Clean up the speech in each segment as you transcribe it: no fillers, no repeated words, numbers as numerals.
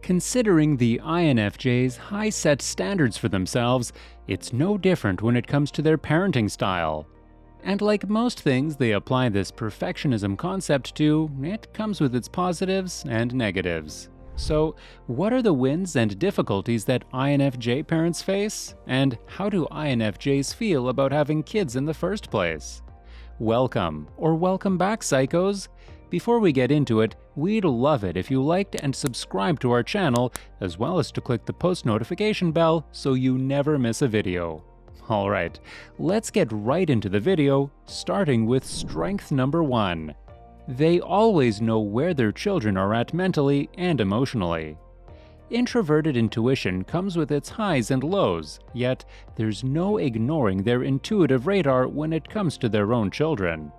Considering the INFJ's high set standards for themselves, it's no different when it comes to their parenting style. And like most things they apply this perfectionism concept to, it comes with its positives and negatives. So, what are the wins and difficulties that INFJ parents face? And how do INFJs feel about having kids in the first place? Welcome, or welcome back, psychos! Before we get into it, we'd love it if you liked and subscribed to our channel, as well as to click the post notification bell so you never miss a video. Alright, let's get right into the video, starting with strength number 1. They always know where their children are at mentally and emotionally. Introverted intuition comes with its highs and lows, yet there's no ignoring their intuitive radar when it comes to their own children.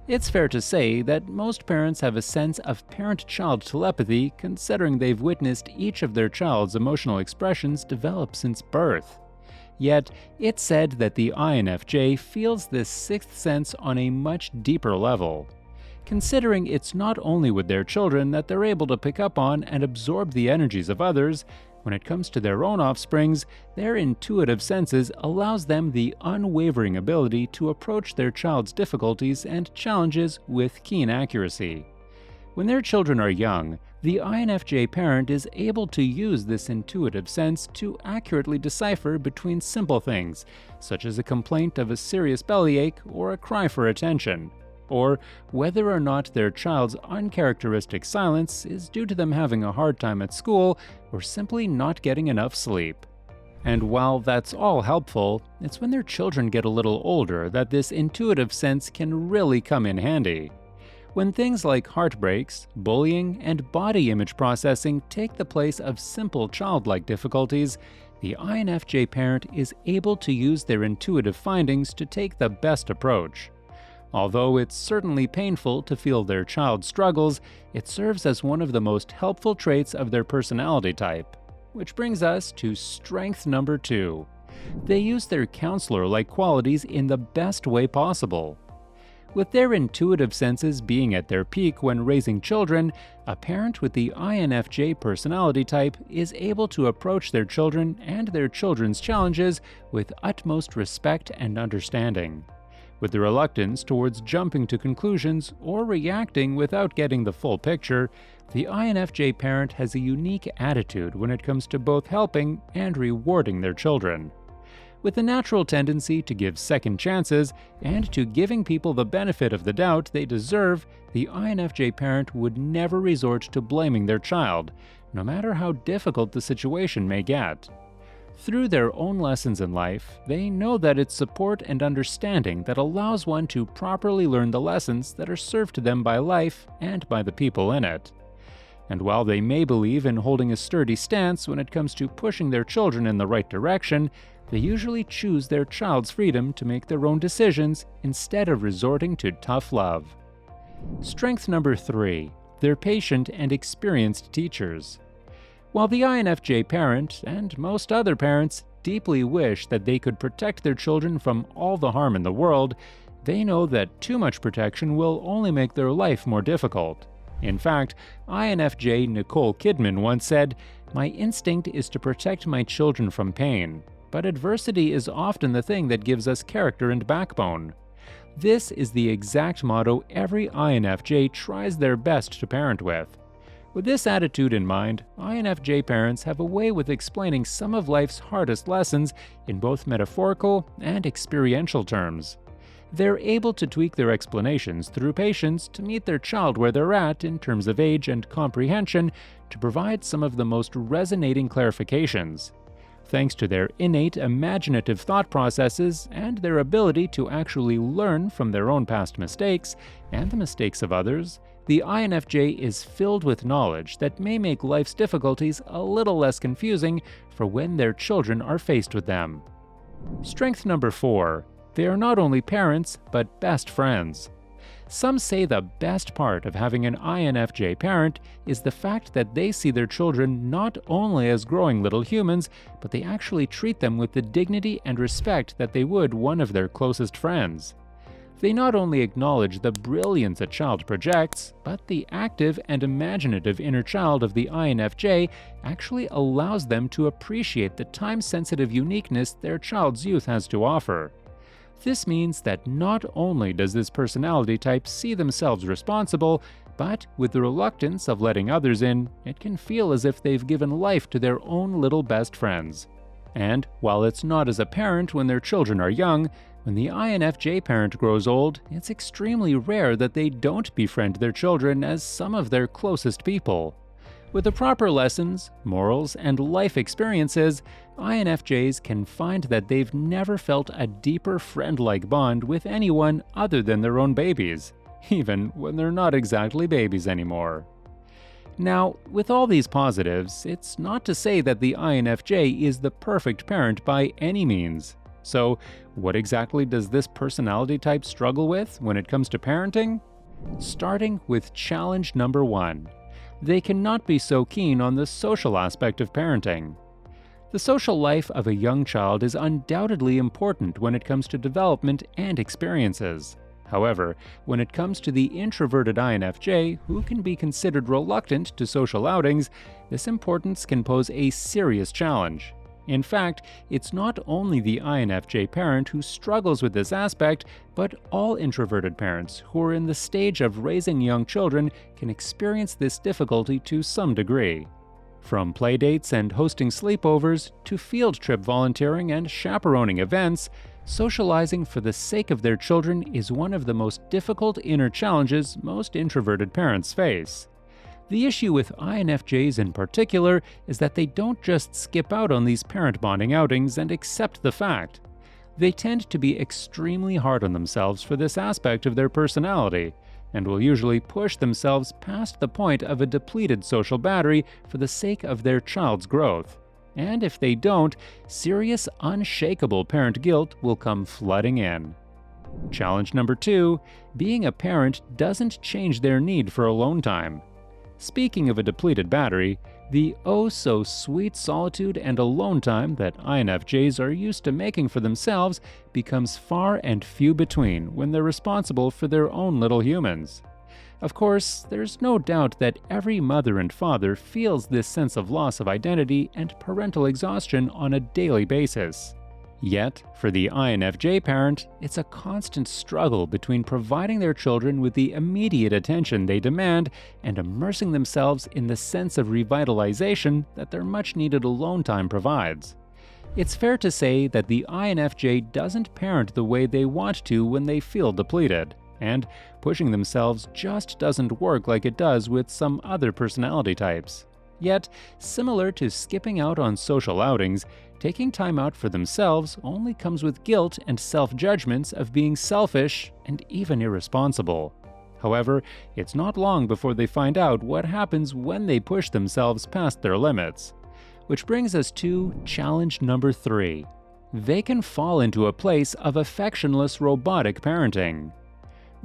It's fair to say that most parents have a sense of parent-child telepathy, considering they've witnessed each of their child's emotional expressions develop since birth. Yet, it's said that the INFJ feels this sixth sense on a much deeper level. Considering it's not only with their children that they're able to pick up on and absorb the energies of others, when it comes to their own offsprings, their intuitive senses allows them the unwavering ability to approach their child's difficulties and challenges with keen accuracy. When their children are young, the INFJ parent is able to use this intuitive sense to accurately decipher between simple things, such as a complaint of a serious bellyache or a cry for attention, or whether or not their child's uncharacteristic silence is due to them having a hard time at school or simply not getting enough sleep. And while that's all helpful, it's when their children get a little older that this intuitive sense can really come in handy. When things like heartbreaks, bullying, and body image processing take the place of simple childlike difficulties, the INFJ parent is able to use their intuitive findings to take the best approach. Although it's certainly painful to feel their child struggles, it serves as one of the most helpful traits of their personality type. Which brings us to strength number 2. They use their counselor-like qualities in the best way possible. With their intuitive senses being at their peak when raising children, a parent with the INFJ personality type is able to approach their children and their children's challenges with utmost respect and understanding. With the reluctance towards jumping to conclusions or reacting without getting the full picture, the INFJ parent has a unique attitude when it comes to both helping and rewarding their children. With a natural tendency to give second chances and to giving people the benefit of the doubt they deserve, the INFJ parent would never resort to blaming their child, no matter how difficult the situation may get. Through their own lessons in life, they know that it's support and understanding that allows one to properly learn the lessons that are served to them by life and by the people in it. And while they may believe in holding a sturdy stance when it comes to pushing their children in the right direction, they usually choose their child's freedom to make their own decisions instead of resorting to tough love. Strength number 3. They're patient and experienced teachers. While the INFJ parent, and most other parents, deeply wish that they could protect their children from all the harm in the world, they know that too much protection will only make their life more difficult. In fact, INFJ Nicole Kidman once said, "My instinct is to protect my children from pain, but adversity is often the thing that gives us character and backbone." This is the exact motto every INFJ tries their best to parent with. With this attitude in mind, INFJ parents have a way with explaining some of life's hardest lessons in both metaphorical and experiential terms. They're able to tweak their explanations through patience to meet their child where they're at in terms of age and comprehension to provide some of the most resonating clarifications. Thanks to their innate imaginative thought processes and their ability to actually learn from their own past mistakes and the mistakes of others, the INFJ is filled with knowledge that may make life's difficulties a little less confusing for when their children are faced with them. Strength number 4. They are not only parents, but best friends. Some say the best part of having an INFJ parent is the fact that they see their children not only as growing little humans, but they actually treat them with the dignity and respect that they would one of their closest friends. They not only acknowledge the brilliance a child projects, but the active and imaginative inner child of the INFJ actually allows them to appreciate the time-sensitive uniqueness their child's youth has to offer. This means that not only does this personality type see themselves responsible, but with the reluctance of letting others in, it can feel as if they've given life to their own little best friends. And while it's not as apparent when their children are young, when the INFJ parent grows old, it's extremely rare that they don't befriend their children as some of their closest people. With the proper lessons, morals, and life experiences, INFJs can find that they've never felt a deeper friend-like bond with anyone other than their own babies, even when they're not exactly babies anymore. Now, with all these positives, it's not to say that the INFJ is the perfect parent by any means. So, what exactly does this personality type struggle with when it comes to parenting? Starting with challenge number 1. They cannot be so keen on the social aspect of parenting. The social life of a young child is undoubtedly important when it comes to development and experiences. However, when it comes to the introverted INFJ, who can be considered reluctant to social outings, this importance can pose a serious challenge. In fact, it's not only the INFJ parent who struggles with this aspect, but all introverted parents who are in the stage of raising young children can experience this difficulty to some degree. From playdates and hosting sleepovers to field trip volunteering and chaperoning events, socializing for the sake of their children is one of the most difficult inner challenges most introverted parents face. The issue with INFJs in particular is that they don't just skip out on these parent bonding outings and accept the fact. They tend to be extremely hard on themselves for this aspect of their personality, and will usually push themselves past the point of a depleted social battery for the sake of their child's growth. And if they don't, serious, unshakable parent guilt will come flooding in. Challenge number 2, being a parent doesn't change their need for alone time. Speaking of a depleted battery, the oh-so-sweet solitude and alone time that INFJs are used to making for themselves becomes far and few between when they're responsible for their own little humans. Of course, there's no doubt that every mother and father feels this sense of loss of identity and parental exhaustion on a daily basis. Yet, for the INFJ parent, it's a constant struggle between providing their children with the immediate attention they demand and immersing themselves in the sense of revitalization that their much-needed alone time provides. It's fair to say that the INFJ doesn't parent the way they want to when they feel depleted, and pushing themselves just doesn't work like it does with some other personality types. Yet, similar to skipping out on social outings, taking time out for themselves only comes with guilt and self-judgments of being selfish and even irresponsible. However, it's not long before they find out what happens when they push themselves past their limits. Which brings us to challenge number 3. They can fall into a place of affectionless robotic parenting.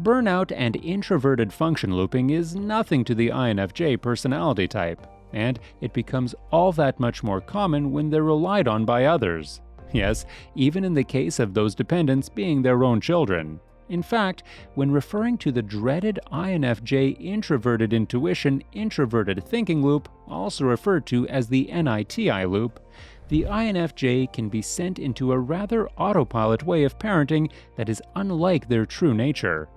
Burnout and introverted function looping is nothing to the INFJ personality type, and it becomes all that much more common when they're relied on by others. Yes, even in the case of those dependents being their own children. In fact, when referring to the dreaded INFJ introverted intuition introverted thinking loop, also referred to as the NITI loop, the INFJ can be sent into a rather autopilot way of parenting that is unlike their true nature.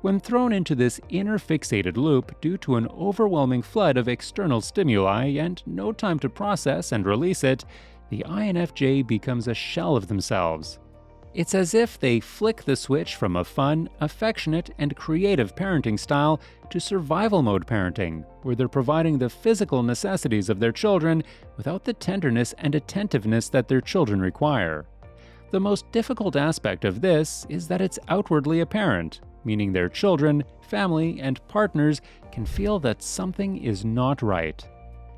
When thrown into this inner fixated loop due to an overwhelming flood of external stimuli and no time to process and release it, the INFJ becomes a shell of themselves. It's as if they flick the switch from a fun, affectionate, and creative parenting style to survival mode parenting, where they're providing the physical necessities of their children without the tenderness and attentiveness that their children require. The most difficult aspect of this is that it's outwardly apparent, meaning their children, family, and partners can feel that something is not right.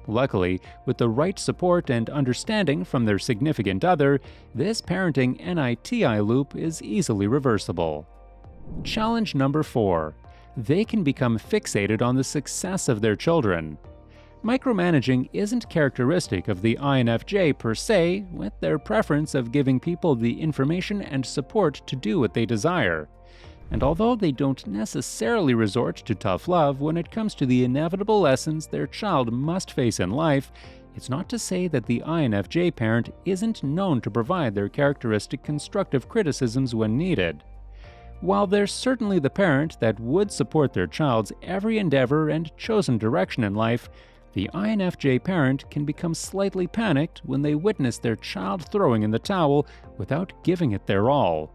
Luckily, with the right support and understanding from their significant other, this parenting NITI loop is easily reversible. Challenge number 4. They can become fixated on the success of their children. Micromanaging isn't characteristic of the INFJ per se, with their preference of giving people the information and support to do what they desire. And although they don't necessarily resort to tough love when it comes to the inevitable lessons their child must face in life, it's not to say that the INFJ parent isn't known to provide their characteristic constructive criticisms when needed. While they're certainly the parent that would support their child's every endeavor and chosen direction in life, the INFJ parent can become slightly panicked when they witness their child throwing in the towel without giving it their all.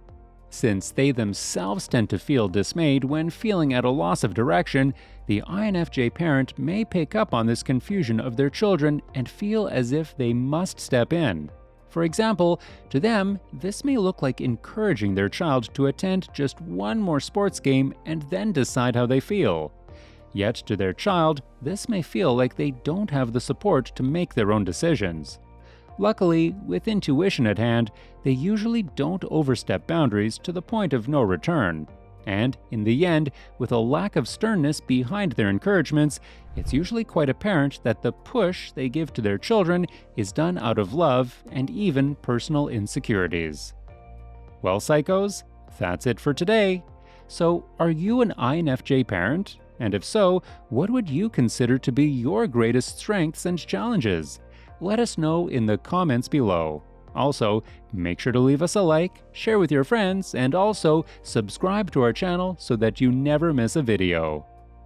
Since they themselves tend to feel dismayed when feeling at a loss of direction, the INFJ parent may pick up on this confusion of their children and feel as if they must step in. For example, to them, this may look like encouraging their child to attend just one more sports game and then decide how they feel. Yet to their child, this may feel like they don't have the support to make their own decisions. Luckily, with intuition at hand, they usually don't overstep boundaries to the point of no return. And, in the end, with a lack of sternness behind their encouragements, it's usually quite apparent that the push they give to their children is done out of love and even personal insecurities. Well, psychos, that's it for today. So, are you an INFJ parent? And if so, what would you consider to be your greatest strengths and challenges? Let us know in the comments below. Also, make sure to leave us a like, share with your friends, and also subscribe to our channel so that you never miss a video.